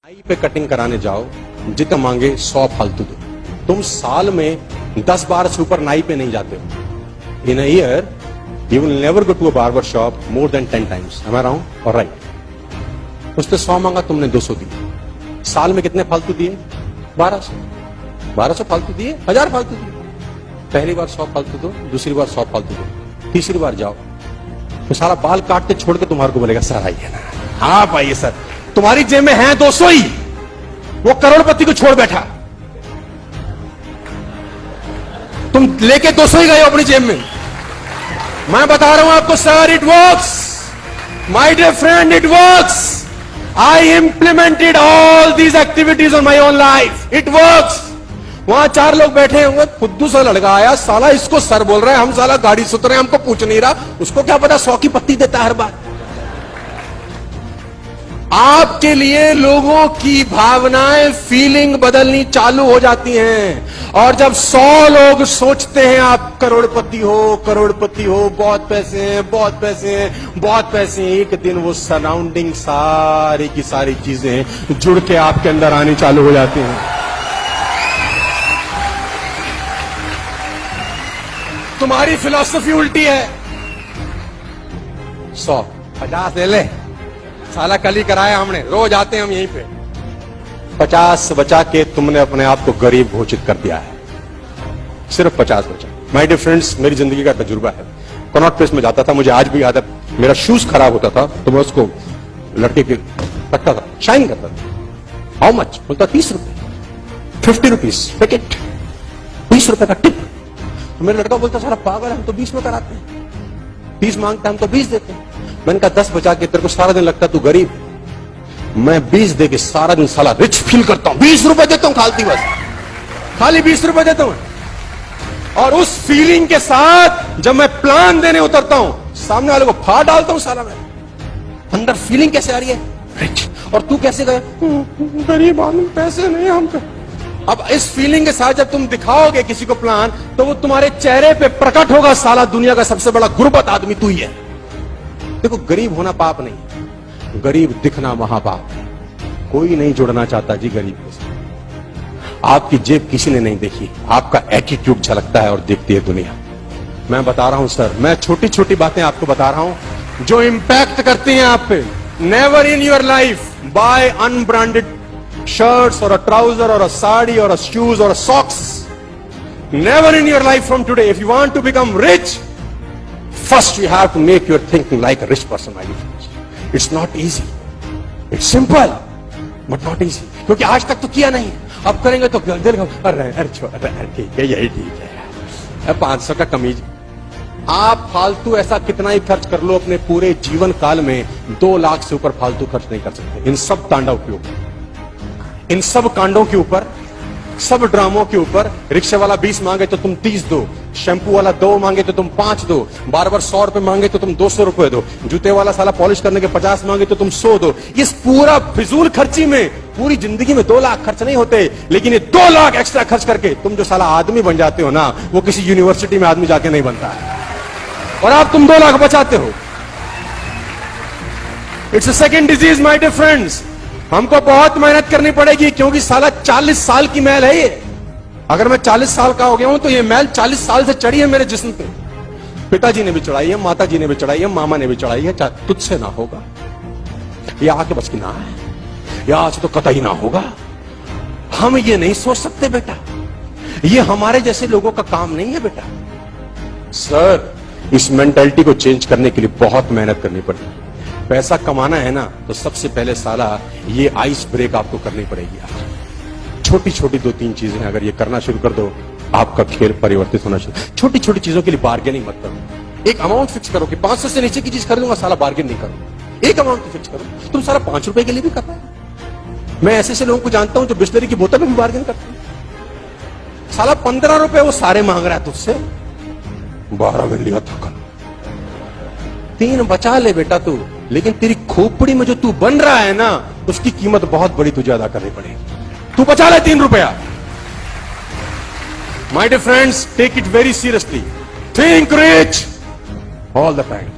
नाई पे कटिंग कराने जाओ, जितना मांगे 100 फालतू दो। तुम साल में 10 बार से ऊपर नाई पे नहीं जाते हो। In a year you will never go to a barber shop more than 10 times. Am I right? और राइट। उसने 100 मांगा, तुमने 200 दिए। साल में कितने फालतू दिए? 1200 फालतू दिए, 1000 फालतू दिए। पहली बार 100 फालतू दो, दूसरी बार 100 फालतू दो, तीसरी बार जाओ तो सारा बाल काट के छोड़ के तुम्हारे को बोलेगा सर आइए ना। आप आइए सर, तुम्हारी जेब में है 200 ही, वो करोड़पति को छोड़ बैठा, तुम लेके 200 ही गए अपनी जेब में। मैं बता रहा हूं आपको sir, it works my dear friend, it works. I implemented all these activities on my own life, it works. वहां 4 लोग बैठे होंगे, फुद्दू सा लड़का आया, साला इसको सर बोल रहे हैं, हम साला गाड़ी सुत रहे हैं, हमको पूछ नहीं रहा, उसको क्या पता 100 की पत्ती देता हर बार। आपके लिए लोगों की भावनाएं, फीलिंग बदलनी चालू हो जाती हैं। और जब 100 लोग सोचते हैं आप करोड़पति हो, करोड़पति हो, बहुत पैसे हैं, बहुत पैसे हैं, बहुत पैसे हैं, एक दिन वो सराउंडिंग सारी की सारी चीजें जुड़ के आपके अंदर आनी चालू हो जाती हैं। तुम्हारी फिलॉसफी उल्टी है। 100 50 ले ले, साला कल ही कराया हमने, रोज आते हैं हम यहीं पे। 50 बचा के तुमने अपने आप को गरीब घोषित कर दिया है। सिर्फ 50 बचा। माय डियर फ्रेंड्स, मेरी जिंदगी का तजुर्बा है। कनॉट प्लेस में जाता था, मुझे आज भी याद है, मेरा शूज खराब होता था तो मैं उसको लड़के के रखता था, शाइन करता था। How much? बोलता 30 रुपए, 50 रुपीज पैकेट, 20 रुपए का टिप। तो मेरा लड़का बोलता सारा पागल, हम तो 20 में कराते हैं, 30 मांगता हम तो 20 देते हैं। मैंने कहा 10 बचा के तेरे को सारा दिन लगता तू गरीब, मैं 20 दे के सारा दिन साला रिच फील करता हूं। 20 रुपए देता हूं खालती, बस खाली 20 रुपए देता हूं। और उस फीलिंग के साथ जब मैं प्लान देने उतरता हूं, सामने वाले को फाड़ डालता हूं साला। मैं अंदर फीलिंग कैसे आ रही है? रिच। और तू कैसे गया? गरीब आदमी, पैसे नहीं हम पे। अब इस फीलिंग के साथ जब तुम दिखाओगे किसी को प्लान, तो वो तुम्हारे चेहरे पे प्रकट होगा, साला दुनिया का सबसे बड़ा गुर्बत आदमी तू ही है। देखो, गरीब होना पाप नहीं, गरीब दिखना महापाप है। कोई नहीं जुड़ना चाहता जी गरीब के साथ। आपकी जेब किसी ने नहीं देखी, आपका एटीट्यूड झलकता है और देखती है दुनिया। मैं बता रहा हूं सर, मैं छोटी छोटी बातें आपको बता रहा हूं जो इंपैक्ट करती हैं आप पे। Never in your life buy unbranded shirts or a trouser or a sari or a shoes or a socks. Never in your life from today. If you want to become rich, first you have to make your thinking like a rich person, my dear friends. It's not easy. It's simple, but not easy. क्योंकि आज तक तो किया नहीं, अब करेंगे तो दिल अरे ठीक है, यही ठीक है। 500 का कमीज। आप फालतू ऐसा कितना ही खर्च कर लो अपने पूरे जीवन काल में, 2 लाख से ऊपर फालतू खर्च नहीं कर सकते। इन सब तांडव के ऊपर, इन सब कांडों के ऊपर, सब ड्रामों के ऊपर। रिक्शे वाला 20 मांगे तो तुम 30 दो, शैम्पू वाला 2 मांगे तो तुम 5 दो, बार 100 रुपए मांगे तो तुम 200 रुपए दो, जूते वाला साला पॉलिश करने के 50 मांगे तो तुम 100 दो। इस पूरा फिजूल खर्ची में पूरी जिंदगी में 2 लाख खर्च नहीं होते, लेकिन ये 2 लाख एक्स्ट्रा खर्च करके तुम जो साला आदमी बन जाते हो ना, वो किसी यूनिवर्सिटी में आदमी जाके नहीं बनता है। और आप तुम 2 लाख बचाते हो। It's a second disease my dear friends. हमको बहुत मेहनत करनी पड़ेगी, क्योंकि साला 40 साल की मैल है ये। अगर मैं 40 साल का हो गया हूं तो ये मैल 40 साल से चढ़ी है मेरे जिस्म पे। पिताजी ने भी चढ़ाई है, माता जी ने भी चढ़ाई है, मामा ने भी चढ़ाई है। तुझसे ना होगा, ये आके बस की ना है, या आज तो कतई ना होगा। हम ये नहीं सोच सकते बेटा, ये हमारे जैसे लोगों का काम नहीं है बेटा। सर, इस मेंटालिटी को चेंज करने के लिए बहुत मेहनत करनी पड़ेगी। पैसा कमाना है ना, तो सबसे पहले साला ये आइस ब्रेक आपको करनी पड़ेगी। छोटी छोटी 2-3 चीजें अगर ये करना शुरू कर दो, आपका खेल परिवर्तित होना शुरू। छोटी छोटी चीजों के लिए बार्गेनिंग मत करो। एक अमाउंट फिक्स करो कि 500 से नीचे की चीज खरीदूंगा, साला बार्गेन नहीं करो। एक अमाउंट फिक्स करो। तुम सारा 5 रुपए के लिए भी करता है। मैं ऐसे लोगों को जानता हूं जो बिस्लरी की बोतल में भी बार्गेन करते हैं। साला 15 रुपए वो सारे मांग रहा है तुझसे, 12 में लिया था कल, 3 बचा ले बेटा तू। लेकिन तेरी खोपड़ी में जो तू बन रहा है ना, उसकी कीमत बहुत बड़ी तुझे अदा करनी पड़ेगी। तू बचा ले 3 रुपया। My dear friends, take it very seriously, think rich all the time.